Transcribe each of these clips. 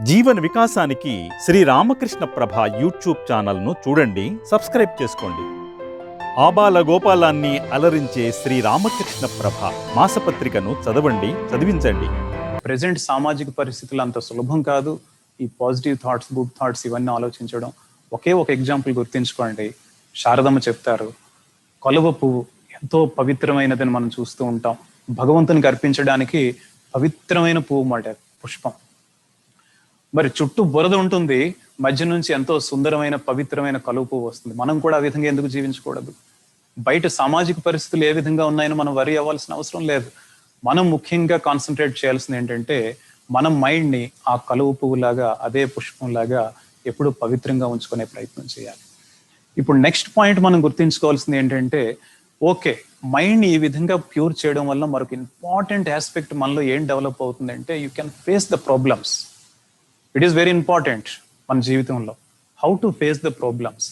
జీవన వికాసానికి శ్రీ రామకృష్ణ ప్రభ యూట్యూబ్ ఛానల్ను చూడండి, సబ్స్క్రైబ్ చేసుకోండి. ఆబాల గోపాలాన్ని అలరించే శ్రీ రామకృష్ణ ప్రభ మాసపత్రికను చదవండి, చదివించండి. ప్రెజెంట్ సామాజిక పరిస్థితులు అంత సులభం కాదు. ఈ పాజిటివ్ థాట్స్, గుడ్ థాట్స్ ఇవన్నీ ఆలోచించడం. ఒకే ఒక ఎగ్జాంపుల్ గుర్తుంచుకోండి. శారదమ్మ చెప్తారు, కలువ పువ్వు ఎంతో పవిత్రమైనదని మనం చూస్తూ ఉంటాం. భగవంతునికి అర్పించడానికి పవిత్రమైన పువ్వు మాట పుష్పం. మరి చుట్టూ బురద ఉంటుంది, మధ్య నుంచి ఎంతో సుందరమైన పవిత్రమైన కలువ పువ్వు వస్తుంది. మనం కూడా ఆ విధంగా ఎందుకు జీవించకూడదు? బయట సామాజిక పరిస్థితులు ఏ విధంగా ఉన్నాయని మనం వరి అవ్వాల్సిన అవసరం లేదు. మనం ముఖ్యంగా కాన్సన్ట్రేట్ చేయాల్సింది ఏంటంటే, మన మైండ్ని ఆ కలువ పువ్వులాగా, అదే పుష్పంలాగా ఎప్పుడూ పవిత్రంగా ఉంచుకునే ప్రయత్నం చేయాలి. ఇప్పుడు నెక్స్ట్ పాయింట్ మనం గుర్తుంచుకోవాల్సింది ఏంటంటే, ఓకే, మైండ్ని ఈ విధంగా ప్యూర్ చేయడం వల్ల మరొక ఇంపార్టెంట్ ఆస్పెక్ట్ మనలో ఏం డెవలప్ అవుతుందంటే, you can face the problems. It is very important మన జీవితంలో. How to face the problems.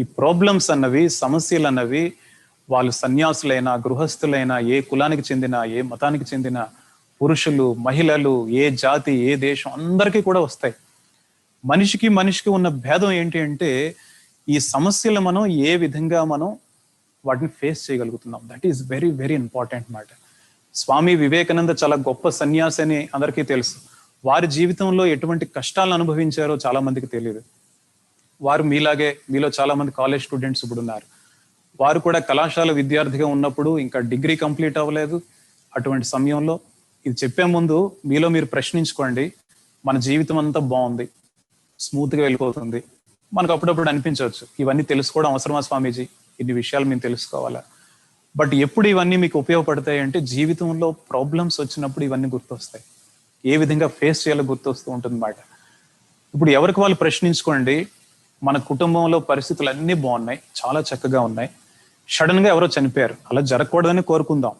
ఈ ప్రాబ్లమ్స్ అన్నవి, సమస్యలు అన్నవి వాళ్ళు సన్యాసులైనా, గృహస్థులైనా, ఏ కులానికి చెందిన, ఏ మతానికి చెందిన పురుషులు, మహిళలు, ఏ జాతి, ఏ దేశం, అందరికీ కూడా వస్తాయి. మనిషికి ఉన్న భేదం ఏంటి అంటే, ఈ సమస్యలు మనం ఏ విధంగా మనం వాటిని ఫేస్ చేయగలుగుతున్నాం. That is very very important మాట. స్వామి వివేకానంద చాలా గొప్ప సన్యాసి అని అందరికీ తెలుసు. వారి జీవితంలో ఎటువంటి కష్టాలను అనుభవించారో చాలా మందికి తెలియదు. వారు మీలో చాలా మంది కాలేజ్ స్టూడెంట్స్ ఇప్పుడు ఉన్నారు. వారు కూడా కళాశాల విద్యార్థిగా ఉన్నప్పుడు ఇంకా డిగ్రీ కంప్లీట్ అవ్వలేదు. అటువంటి సమయంలో ఇది చెప్పే ముందు మీలో మీరు ప్రశ్నించుకోండి, మన జీవితం అంతా బాగుంది, స్మూత్గా వెళ్ళిపోతుంది. మనకు అప్పుడప్పుడు అనిపించవచ్చు, ఇవన్నీ తెలుసుకోవడం అవసరమా స్వామీజీ, ఇన్ని విషయాలు మేము తెలుసుకోవాలా? బట్ ఎప్పుడు ఇవన్నీ మీకు ఉపయోగపడతాయి అంటే, జీవితంలో ప్రాబ్లమ్స్ వచ్చినప్పుడు ఇవన్నీ గుర్తొస్తాయి. ఏ విధంగా ఫేస్ చేయాలో గుర్తొస్తూ ఉంటుంది అన్నమాట. ఇప్పుడు ఎవరికి వాళ్ళు ప్రశ్నించుకోండి, మన కుటుంబంలో పరిస్థితులు అన్నీ బాగున్నాయి, చాలా చక్కగా ఉన్నాయి. సడన్ గా ఎవరో చనిపోయారు, అలా జరగకూడదని కోరుకుందాం.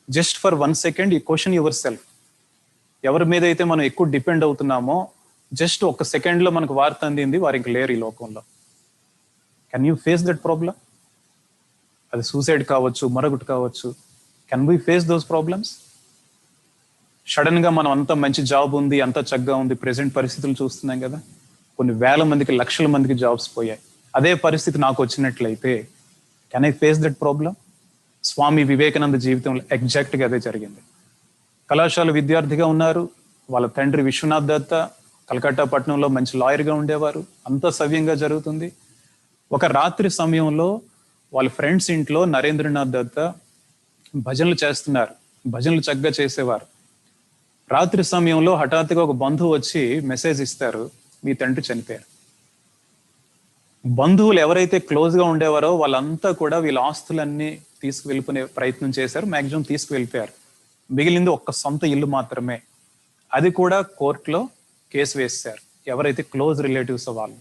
జస్ట్ ఫర్ 1 సెకండ్ ఈ క్వశ్చన్ యువర్ సెల్ఫ్. ఎవరి మీద అయితే మనం ఎక్కువ డిపెండ్ అవుతున్నామో, జస్ట్ 1 సెకండ్ లో మనకు వార్త అందింది, వారు ఇంక లేరు ఈ లోకంలో. Can you face that problem? అది సూసైడ్ కావచ్చు, మరొకటి కావచ్చు. Can we face those problems? Sudden గా మనం అంత మంచి జాబ్ ఉంది, అంత చక్కగా ఉంది, ప్రెసెంట్ పరిస్థితులు చూస్తున్నాం కదా, కొన్ని వేల మందికి, లక్షల మందికి జాబ్స్ పోయాయి. అదే పరిస్థితి నాకు వచ్చినట్లయితే can I face that problem? Swami Vivekananda జీవితంలో ఎగ్జాక్ట్ గా అదే జరిగింది. కళాశాల విద్యార్థిగా ఉన్నారు. వాళ్ళ తండ్రి విశ్వనాథ్ దత్త కలకత్తా పట్టణంలో మంచి లాయర్గా ఉండేవారు. అంత సవ్యంగా జరుగుతుంది. ఒక రాత్రి సమయంలో వాళ్ళ ఫ్రెండ్స్ ఇంట్లో నరేంద్రనాథ్ దత్త భజనలు చేస్తున్నారు. భజనలు చక్కగా చేసేవారు. రాత్రి సమయంలో హఠాత్తుగా ఒక బంధువు వచ్చి మెసేజ్ ఇస్తారు, మీ తండ్రి చనిపోయారు. బంధువులు ఎవరైతే క్లోజ్ గా ఉండేవారో వాళ్ళంతా కూడా వీళ్ళ ఆస్తులన్నీ తీసుకువెళ్ళిపోయే ప్రయత్నం చేశారు. మాక్సిమం తీసుకువెళ్ళిపోయారు. మిగిలింది ఒక్క సొంత ఇల్లు మాత్రమే. అది కూడా కోర్టులో కేసు వేశారు. ఎవరైతే క్లోజ్ రిలేటివ్స్ వాళ్ళు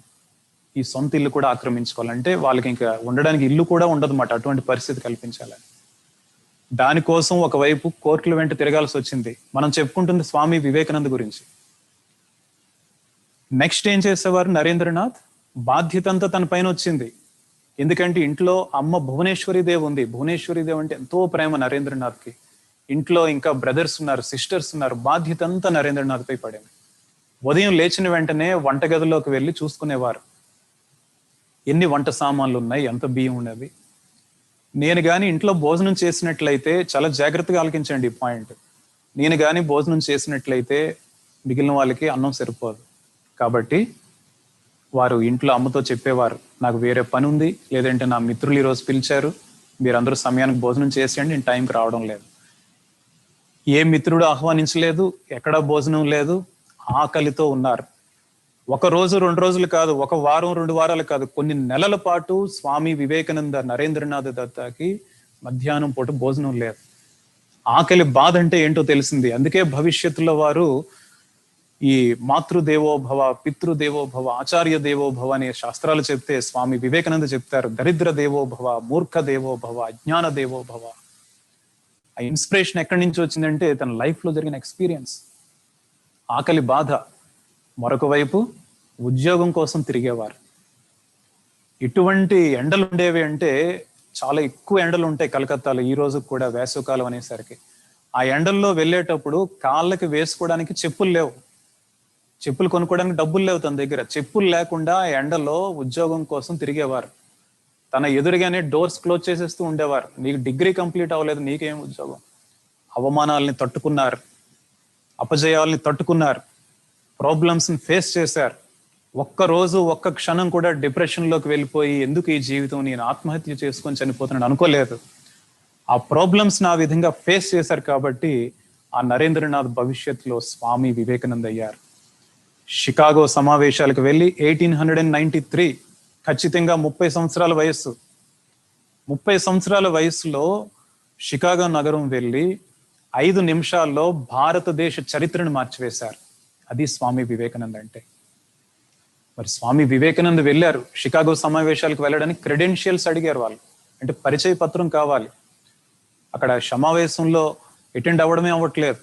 ఈ సొంత ఇల్లు కూడా ఆక్రమించుకోవాలంటే వాళ్ళకి ఇంకా ఉండడానికి ఇల్లు కూడా ఉండదు అన్నమాట. అటువంటి పరిస్థితి కల్పించాలని, దానికోసం ఒకవైపు కోర్టుల వెంట తిరగాల్సి వచ్చింది. మనం చెప్పుకుంటుంది స్వామి వివేకానంద గురించి. నెక్స్ట్ ఏం చేసేవారు నరేంద్రనాథ్? బాధ్యత అంతా తన పైన వచ్చింది. ఎందుకంటే ఇంట్లో అమ్మ భువనేశ్వరి దేవి ఉంది. భువనేశ్వరి దేవి అంటే ఎంతో ప్రేమ నరేంద్రనాథ్కి. ఇంట్లో ఇంకా బ్రదర్స్ ఉన్నారు, సిస్టర్స్ ఉన్నారు. బాధ్యత అంతా నరేంద్రనాథ్ పై పడింది. ఉదయం లేచిన వెంటనే వంటగదిలోకి వెళ్ళి చూసుకునేవారు, ఎన్ని వంట సామాన్లు ఉన్నాయి, ఎంత బియ్యం ఉన్నది. నేను కానీ ఇంట్లో భోజనం చేసినట్లయితే, చాలా జాగ్రత్తగా ఆలకించండి ఈ పాయింట్, నేను కానీ భోజనం చేసినట్లయితే మిగిలిన వాళ్ళకి అన్నం సరిపోదు. కాబట్టి వారు ఇంట్లో అమ్మతో చెప్పేవారు, నాకు వేరే పని ఉంది, లేదంటే నా మిత్రులు ఈరోజు పిలిచారు, మీరందరూ సమయానికి భోజనం చేసేయండి, నేను టైంకి రావడం లేదు. ఏ మిత్రుడు ఆహ్వానించలేదు, ఎక్కడా భోజనం లేదు, ఆకలితో ఉన్నారు. 1 రోజు 2 రోజులు కాదు, 1 వారం 2 వారాలు కాదు, కొన్ని నెలల పాటు స్వామి వివేకానంద నరేంద్రనాథ్ దత్తకి మధ్యాహ్నం పూట భోజనం లేదు. ఆకలి బాధ అంటే ఏంటో తెలిసింది. అందుకే భవిష్యత్తులో వారు ఈ మాతృదేవోభవ, పితృదేవోభవ, ఆచార్య దేవోభవ అనే శాస్త్రాలు చెప్తే స్వామి వివేకానంద చెప్తారు, దరిద్ర దేవోభవ, మూర్ఖ దేవోభవ, అజ్ఞాన దేవోభవ. ఆ ఇన్స్పిరేషన్ ఎక్కడి నుంచి వచ్చిందంటే తన లైఫ్ లో జరిగిన ఎక్స్పీరియన్స్. ఆకలి బాధ. మరొక వైపు ఉద్యోగం కోసం తిరిగేవారు. ఇటువంటి ఎండలు ఉండేవి అంటే, చాలా ఎక్కువ ఎండలు ఉంటాయి కలకత్తాలో ఈ రోజు కూడా, వేసవికాలం అనేసరికి. ఆ ఎండల్లో వెళ్ళేటప్పుడు కాళ్ళకి వేసుకోవడానికి చెప్పులు లేవు. చెప్పులు కొనుక్కోవడానికి డబ్బులు లేవు తన దగ్గర. చెప్పులు లేకుండా ఎండలో ఉద్యోగం కోసం తిరిగేవారు. తన ఎదురుగానే డోర్స్ క్లోజ్ చేసేస్తూ ఉండేవారు. నీకు డిగ్రీ కంప్లీట్ అవ్వలేదు, నీకేం ఉద్యోగం? అవమానాలని తట్టుకున్నారు, అపజయాల్ని తట్టుకున్నారు, ప్రాబ్లమ్స్ని ఫేస్ చేశారు. ఒక్కరోజు ఒక్క క్షణం కూడా డిప్రెషన్లోకి వెళ్ళిపోయి ఎందుకు ఈ జీవితం, నేను ఆత్మహత్య చేసుకొని చనిపోతున్నాను అనుకోలేదు. ఆ ప్రాబ్లమ్స్ ఆ విధంగా ఫేస్ చేశారు కాబట్టి ఆ నరేంద్రనాథ్ భవిష్యత్తులో స్వామి వివేకానంద అయ్యారు. షికాగో సమావేశాలకు వెళ్ళి 1893, ఖచ్చితంగా 30 సంవత్సరాల వయస్సు, 30 సంవత్సరాల వయసులో షికాగో నగరం వెళ్ళి 5 నిమిషాల్లో భారతదేశ చరిత్రను మార్చివేశారు. అది స్వామి వివేకానంద అంటే. మరి స్వామి వివేకానంద వెళ్ళారు షికాగో సమావేశాలకు వెళ్ళడానికి, క్రెడెన్షియల్స్ అడిగారు వాళ్ళు, అంటే పరిచయ పత్రం కావాలి. అక్కడ సమావేశంలో అటెండ్ అవ్వడమే అవ్వట్లేదు.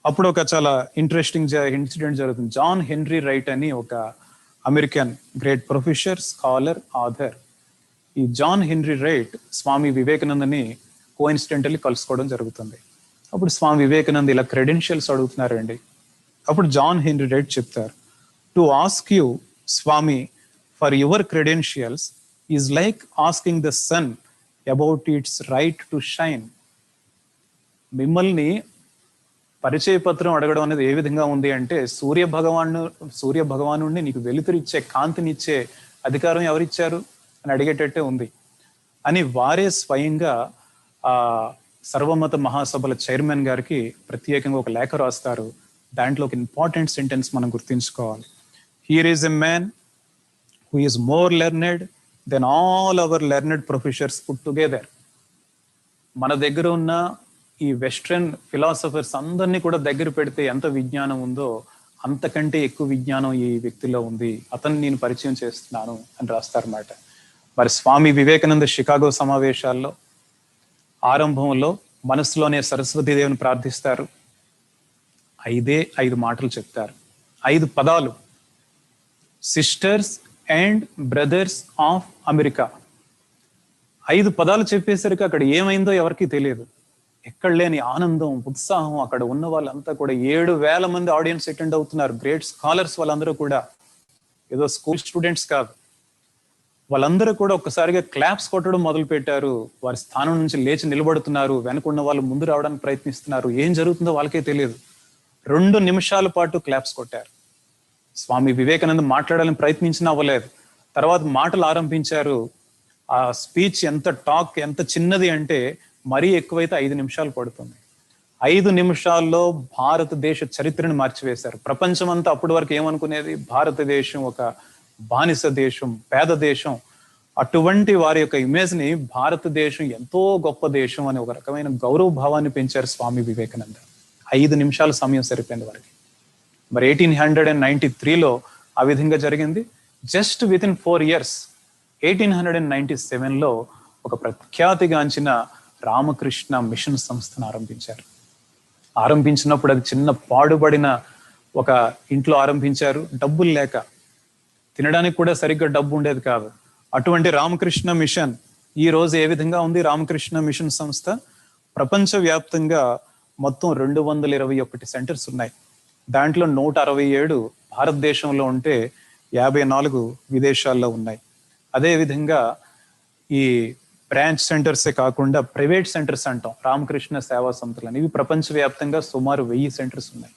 అప్పుడు ఒక చాలా ఇంట్రెస్టింగ్ ఇన్సిడెంట్ జరుగుతుంది. జాన్ హెన్రీ రైట్ అని ఒక American great professor, scholar, author. ఈ జాన్ హెన్రీ రైట్ స్వామి వివేకానందని కోఇన్సిడెంటల్లీ కలుసుకోవడం జరుగుతుంది. అప్పుడు స్వామి వివేకానంద ఇలా క్రెడెన్షియల్స్ అడుగుతున్నారండి. అప్పుడు జాన్ హెన్రీ రైట్ చెప్తారు, to ask you Swami for your credentials is like asking the sun about its right to shine. మిమ్మల్ని పరిచయ పత్రం అడగడం అనేది ఏ విధంగా ఉంది అంటే, సూర్య భగవాను నీకు వెలుతురిచ్చే, కాంతినిచ్చే అధికారం ఎవరిచ్చారు అని అడిగేటట్టే ఉంది అని వారే స్వయంగా ఆ సర్వమత మహాసభల చైర్మన్ గారికి ప్రత్యేకంగా ఒక లేఖ రాస్తారు. దాంట్లో ఒక ఇంపార్టెంట్ సెంటెన్స్ మనం గుర్తుంచుకోవాలి. Here is a man who is more learned than all our learned professors put together. మన దగ్గర ఉన్న ఈ వెస్ట్రన్ ఫిలాసఫర్స్ అందరినీ కూడా దగ్గర పెడితే ఎంత విజ్ఞానం ఉందో అంతకంటే ఎక్కువ విజ్ఞానం ఈ వ్యక్తిలో ఉంది, అతన్ని నేను పరిచయం చేస్తున్నాను అని రాస్తారన్నమాట. మరి స్వామి వివేకానంద షికాగో సమావేశాల్లో ఆరంభంలో మనసులోనే సరస్వతీదేవిని ప్రార్థిస్తారు. 5 మాటలు చెప్తారు, 5 పదాలు. Sisters and brothers of America. 5 పదాలు చెప్పేసరికి అక్కడ ఏమైందో ఎవరికీ తెలియదు. ఎక్కడ లేని ఆనందం, ఉత్సాహం. అక్కడ ఉన్న వాళ్ళంతా కూడా 7,000 మంది ఆడియన్స్ అటెండ్ అవుతున్నారు. గ్రేట్ స్కాలర్స్ వాళ్ళందరూ కూడా, ఏదో స్కూల్ స్టూడెంట్స్ కాదు. వాళ్ళందరూ కూడా ఒక్కసారిగా క్లాప్స్ కొట్టడం మొదలు పెట్టారు. వారి స్థానం నుంచి లేచి నిలబడుతున్నారు. వెనకున్న వాళ్ళు ముందు రావడానికి ప్రయత్నిస్తున్నారు. ఏం జరుగుతుందో వాళ్ళకే తెలియదు. 2 నిమిషాల పాటు క్లాప్స్ కొట్టారు. స్వామి వివేకానంద మాట్లాడాలని ప్రయత్నించినా అవ్వలేదు. తర్వాత మాటలు ఆరంభించారు. ఆ స్పీచ్ ఎంత చిన్నది అంటే మరీ ఎక్కువైతే 5 నిమిషాలు పడుతుంది. 5 నిమిషాల్లో భారతదేశ చరిత్రను మార్చివేశారు. ప్రపంచం అంతా అప్పటి వరకు ఏమనుకునేది, భారతదేశం ఒక బానిస దేశం, పేద దేశం. అటువంటి వారి యొక్క ఇమేజ్ ని భారతదేశం ఎంతో గొప్ప దేశం అని ఒక రకమైన గౌరవ భావాన్ని పెంచారు స్వామి వివేకానంద. 5 నిమిషాల సమయం సరిపోయింది వారికి. మరి 1893లో ఆ విధంగా జరిగింది. జస్ట్ విత్ ఇన్ 4 years 1897లో ఒక ప్రఖ్యాతిగాంచిన రామకృష్ణ మిషన్ సంస్థను ఆరంభించారు. ఆరంభించినప్పుడు అది చిన్న పాడుబడిన ఒక ఇంట్లో ఆరంభించారు. డబ్బులు లేక, తినడానికి కూడా సరిగ్గా డబ్బు ఉండేది కాదు. అటువంటి రామకృష్ణ మిషన్ ఈ రోజు ఏ విధంగా ఉంది? రామకృష్ణ మిషన్ సంస్థ ప్రపంచవ్యాప్తంగా మొత్తం 221 సెంటర్స్ ఉన్నాయి. దాంట్లో 167 భారతదేశంలో ఉంటే 54 విదేశాల్లో ఉన్నాయి. అదేవిధంగా ఈ బ్రాంచ్ సెంటర్సే కాకుండా ప్రైవేట్ సెంటర్స్ అంటాం, రామకృష్ణ సేవా సంస్థలు అని, ఇవి ప్రపంచవ్యాప్తంగా సుమారు 1000 సెంటర్స్ ఉన్నాయి.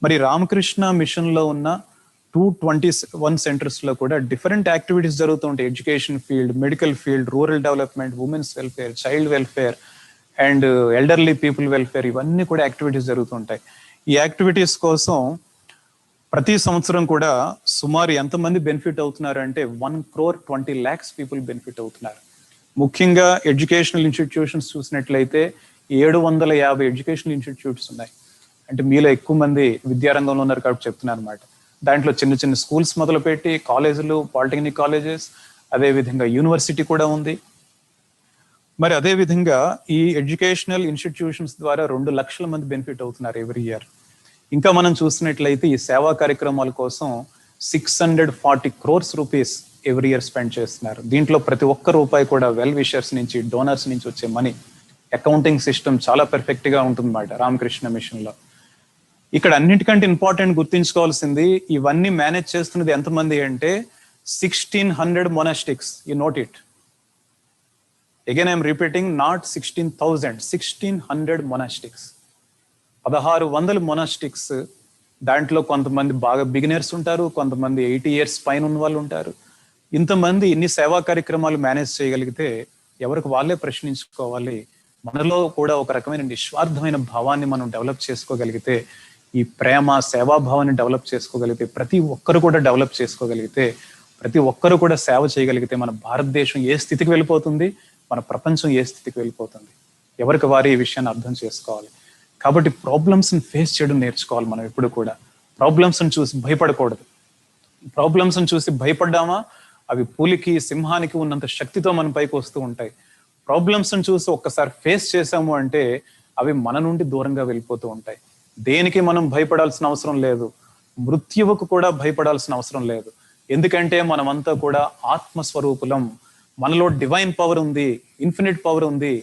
మరి రామకృష్ణ మిషన్ లో ఉన్న 221 సెంటర్స్ లో కూడా డిఫరెంట్ యాక్టివిటీస్ జరుగుతూ ఉంటాయి. Education field, medical field, rural development, women's welfare, child welfare and elderly people welfare, ఇవన్నీ కూడా యాక్టివిటీస్ జరుగుతుంటాయి. ఈ యాక్టివిటీస్ కోసం ప్రతి సంవత్సరం కూడా సుమారు ఎంతమంది బెనిఫిట్ అవుతున్నారు అంటే 1,20,00,000 పీపుల్ బెనిఫిట్ అవుతున్నారు. ముఖ్యంగా ఎడ్యుకేషనల్ ఇన్స్టిట్యూషన్స్ చూసినట్లయితే 750 ఎడ్యుకేషనల్ ఇన్స్టిట్యూట్స్ ఉన్నాయి. అంటే మీలో ఎక్కువ మంది విద్యారంగంలో ఉన్నారు కాబట్టి చెప్తున్నాను అనమాట. దాంట్లో చిన్న చిన్న స్కూల్స్ మొదలుపెట్టి కాలేజీలు, పాలిటెక్నిక్ కాలేజెస్, అదేవిధంగా యూనివర్సిటీ కూడా ఉంది. మరి అదేవిధంగా ఈ ఎడ్యుకేషనల్ ఇన్స్టిట్యూషన్స్ ద్వారా 2 లక్షల మంది బెనిఫిట్ అవుతున్నారు ఎవ్రీ ఇయర్. ఇంకా మనం చూసినట్లయితే ఈ సేవా కార్యక్రమాల కోసం 640 crores rupees every year spend చేస్తున్నారు. దీంట్లో ప్రతి ఒక్క రూపాయి కూడా వెల్ విషర్స్ నుంచి, డోనర్స్ నుంచి వచ్చే మనీ. అకౌంటింగ్ సిస్టమ్ చాలా పర్ఫెక్ట్ గా ఉంటుందన్నమాట రామకృష్ణ మిషన్ లో. ఇక్కడ అన్నిటికంటే ఇంపార్టెంట్ గుర్తుంచుకోవాల్సింది, ఇవన్నీ మేనేజ్ చేస్తున్నది ఎంతమంది అంటే 1600 monastics. You note it. Again I'm repeating, not 16,000, 1600 monastics. 1600 monastics. దాంట్లో కొంతమంది బాగా బిగినర్స్ ఉంటారు, కొంతమంది 80 years పైన ఉన్న వాళ్ళు ఉంటారు. ఇంతమంది ఇన్ని సేవా కార్యక్రమాలు మేనేజ్ చేయగలిగితే ఎవరికి వాళ్ళే ప్రశ్నించుకోవాలి. మనలో కూడా ఒక రకమైన నిస్వార్థమైన భావాన్ని మనం డెవలప్ చేసుకోగలిగితే, ఈ ప్రేమ సేవాభావాన్ని డెవలప్ చేసుకోగలిగితే, ప్రతి ఒక్కరు కూడా డెవలప్ చేసుకోగలిగితే, ప్రతి ఒక్కరు కూడా సేవ చేయగలిగితే మన భారతదేశం ఏ స్థితికి వెళ్ళిపోతుంది, మన ప్రపంచం ఏ స్థితికి వెళ్ళిపోతుంది. ఎవరికి వారు ఈ విషయాన్ని అర్థం చేసుకోవాలి. కాబట్టి ప్రాబ్లమ్స్ని ఫేస్ చేయడం నేర్చుకోవాలి. మనం ఎప్పుడు కూడా ప్రాబ్లమ్స్ని చూసి భయపడకూడదు. ప్రాబ్లమ్స్ని చూసి భయపడ్డామా, అవి పులికి సింహానికి ఉన్నంత శక్తితో మన పైకి వస్తూ ఉంటాయి. ప్రాబ్లమ్స్ని చూసి ఒక్కసారి ఫేస్ చేసాము అంటే అవి మన నుండి దూరంగా వెళ్ళిపోతూ ఉంటాయి. దేనికి మనం భయపడాల్సిన అవసరం లేదు. మృత్యువుకు కూడా భయపడాల్సిన అవసరం లేదు. ఎందుకంటే మనమంతా కూడా ఆత్మస్వరూపులం. మనలో డివైన్ పవర్ ఉంది, ఇన్ఫినిట్ పవర్ ఉంది.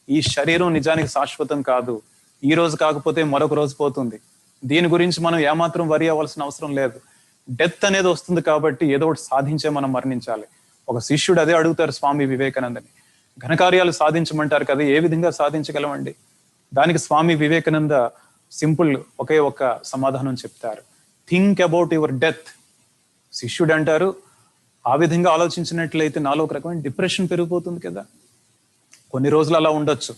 ఈ శరీరం నిజానికి శాశ్వతం కాదు. ఈ రోజు కాకపోతే మరొక రోజు పోతుంది. దీని గురించి మనం ఏమాత్రం వరి అవ్వాల్సిన అవసరం లేదు. డెత్ అనేది వస్తుంది కాబట్టి ఏదో ఒకటి సాధించే మనం మరణించాలి. ఒక శిష్యుడు అదే అడుగుతారు స్వామి వివేకానందని, ఘనకార్యాలు సాధించమంటారు కదా, ఏ విధంగా సాధించగలమండి? దానికి స్వామి వివేకానంద సింపుల్ ఒకే ఒక సమాధానం చెప్తారు, థింక్ అబౌట్ యువర్ డెత్. శిష్యుడు అంటారు, ఆ విధంగా ఆలోచించినట్లయితే నాలో ఒక రకమైన డిప్రెషన్ పెరిగిపోతుంది కదా. కొన్ని రోజులు అలా ఉండొచ్చు.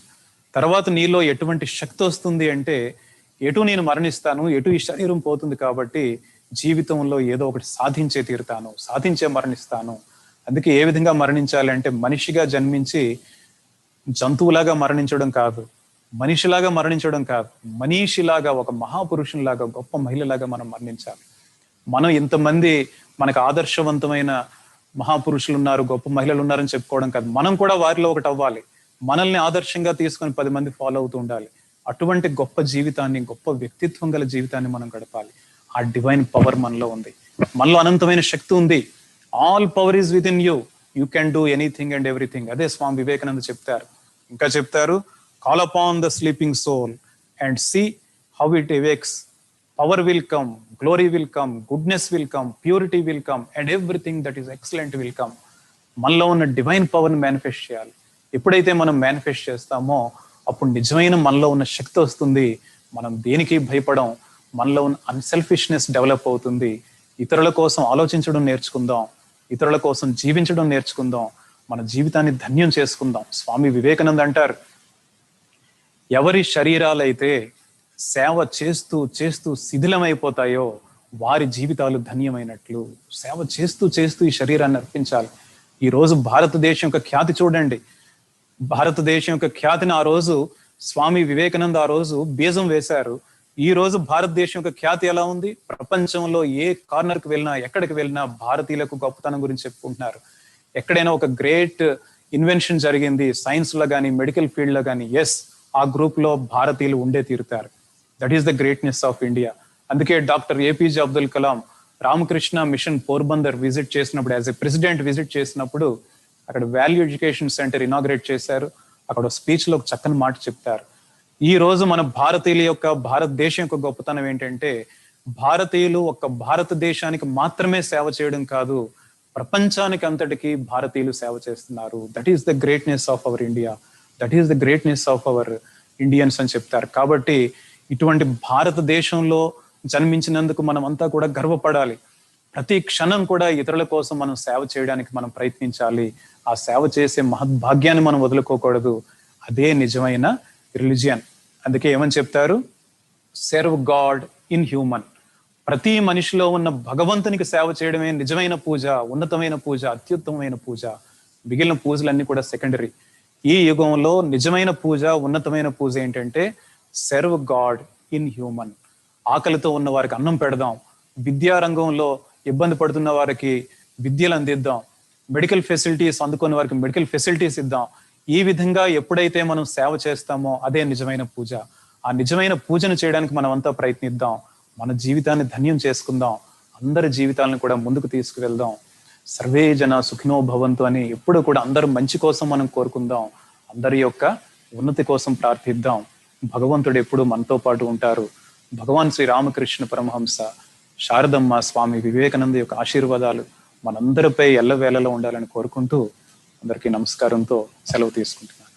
తర్వాత నీలో ఎటువంటి శక్తి వస్తుంది అంటే, ఎటు నేను మరణిస్తాను, ఎటు ఈ శరీరం పోతుంది కాబట్టి జీవితంలో ఏదో ఒకటి సాధించే తీరుతాను, సాధించే మరణిస్తాను. అందుకే ఏ విధంగా మరణించాలి అంటే, మనిషిగా జన్మించి జంతువులాగా మరణించడం కాదు, మనిషిలాగా మరణించడం కాదు, మనీషిలాగా, ఒక మహాపురుషునిలాగా, గొప్ప మహిళలాగా మనం మరణించాలి. మనం ఇంతమంది మనకు ఆదర్శవంతమైన మహాపురుషులు ఉన్నారు, గొప్ప మహిళలు ఉన్నారని చెప్పుకోవడం కాదు, మనం కూడా వారిలో ఒకటి అవ్వాలి. మనల్ని ఆదర్శంగా తీసుకొని 10 మంది ఫాలో అవుతూ ఉండాలి. అటువంటి గొప్ప జీవితాన్ని, గొప్ప వ్యక్తిత్వం గల జీవితాన్ని మనం గడపాలి. ఆ డివైన్ పవర్ మనలో ఉంది. మనలో అనంతమైన శక్తి ఉంది. All power is within you. You can do anything and everything. అదే స్వామి వివేకానంద చెప్తారు. ఇంకా చెప్తారు, call upon the sleeping soul and see how it awakes. Power will come, glory will come, goodness will come, purity will come, and everything that is excellent will come. మనలో ఉన్న divine పవర్ని manifest చేయాలి. ఎప్పుడైతే మనం manifest చేస్తామో అప్పుడు నిజమైన మనలో ఉన్న శక్తి వస్తుంది. మనం దేనికి భయపడం. మనలో ఉన్న అన్సెల్ఫిష్నెస్ డెవలప్ అవుతుంది. ఇతరుల కోసం ఆలోచించడం నేర్చుకుందాం, ఇతరుల కోసం జీవించడం నేర్చుకుందాం, మన జీవితాన్ని ధన్యం చేసుకుందాం. స్వామి వివేకానంద అంటారు, ఎవరి శరీరాలైతే సేవ చేస్తూ చేస్తూ శిథిలమైపోతాయో వారి జీవితాలు ధన్యమైనట్లు. సేవ చేస్తూ చేస్తూ ఈ శరీరాన్ని అర్పించాలి. ఈ రోజు భారతదేశం యొక్క ఖ్యాతి చూడండి. భారతదేశం యొక్క ఖ్యాతిని ఆ రోజు స్వామి వివేకానంద ఆ రోజు బీజం వేశారు. ఈ రోజు భారతదేశం యొక్క ఖ్యాతి ఎలా ఉంది? ప్రపంచంలో ఏ కార్నర్కి వెళ్ళినా, ఎక్కడికి వెళ్ళినా భారతీయులకు గొప్పతనం గురించి చెప్పుకుంటున్నారు. ఎక్కడైనా ఒక గ్రేట్ ఇన్వెన్షన్ జరిగింది సైన్స్ లో కానీ, మెడికల్ ఫీల్డ్ లో కానీ, ఎస్, ఆ గ్రూప్ లో భారతీయులు ఉండే తీరుతారు. That is the greatness of India. అందుకే doctor APJ Abdul Kalam Ramakrishna mission Porbandar visit చేసినప్పుడు, యాజ్ ఎ ప్రెసిడెంట్ విజిట్ చేసినప్పుడు అక్కడ వాల్యూ ఎడ్యుకేషన్ సెంటర్ ఇనాగ్రేట్ చేశారు. అక్కడ స్పీచ్ లో ఒక చక్కని మాట చెప్తారు. ఈ రోజు మన భారతీయుల యొక్క, భారతదేశం యొక్క గొప్పతనం ఏంటంటే, భారతీయులు ఒక్క భారతదేశానికి మాత్రమే సేవ చేయడం కాదు, ప్రపంచానికి అంతటికి భారతీయులు సేవ చేస్తున్నారు. That is the greatness of our India, that is the greatness of our Indians అని చెప్తారు. కాబట్టి ఇటువంటి భారతదేశంలో జన్మించినందుకు మనం అంతా కూడా గర్వపడాలి. ప్రతి క్షణం కూడా ఇతరుల కోసం మనం సేవ చేయడానికి మనం ప్రయత్నించాలి. ఆ సేవ చేసే మహద్భాగ్యాన్ని మనం వదులుకోకూడదు. అదే నిజమైన రిలిజియన్. అందుకే ఏమని చెప్తారు, సర్వ్ గాడ్ ఇన్ హ్యూమన్. ప్రతి మనిషిలో ఉన్న భగవంతునికి సేవ చేయడమే నిజమైన పూజ, ఉన్నతమైన పూజ, అత్యుత్తమమైన పూజ. మిగిలిన పూజలన్నీ కూడా సెకండరీ. ఈ యుగంలో నిజమైన పూజ, ఉన్నతమైన పూజ ఏంటంటే సర్వ్ గాడ్ ఇన్ హ్యూమన్. ఆకలితో ఉన్న వారికి అన్నం పెడదాం, విద్యారంగంలో ఇబ్బంది పడుతున్న వారికి విద్యలు అందిద్దాం, మెడికల్ ఫెసిలిటీస్ అందుకున్న వారికి మెడికల్ ఫెసిలిటీస్ ఇద్దాం. ఈ విధంగా ఎప్పుడైతే మనం సేవ చేస్తామో అదే నిజమైన పూజ. ఆ నిజమైన పూజను చేయడానికి మనం అంతా ప్రయత్నిద్దాం. మన జీవితాన్ని ధన్యం చేసుకుందాం. అందరి జీవితాలను కూడా ముందుకు తీసుకువెళ్దాం. సర్వే జన సుఖినో భవంతు అని ఎప్పుడు కూడా అందరూ మంచి కోసం మనం కోరుకుందాం. అందరి యొక్క ఉన్నతి కోసం ప్రార్థిద్దాం. భగవంతుడు ఎప్పుడు మనతో పాటు ఉంటారు. భగవాన్ శ్రీ రామకృష్ణ పరమహంస, శారదమ్మ, స్వామి వివేకానంద యొక్క ఆశీర్వాదాలు మనందరిపై ఎల్లవేళలో ఉండాలని కోరుకుంటూ అందరికీ నమస్కారంతో సెలవు తీసుకుంటున్నాను.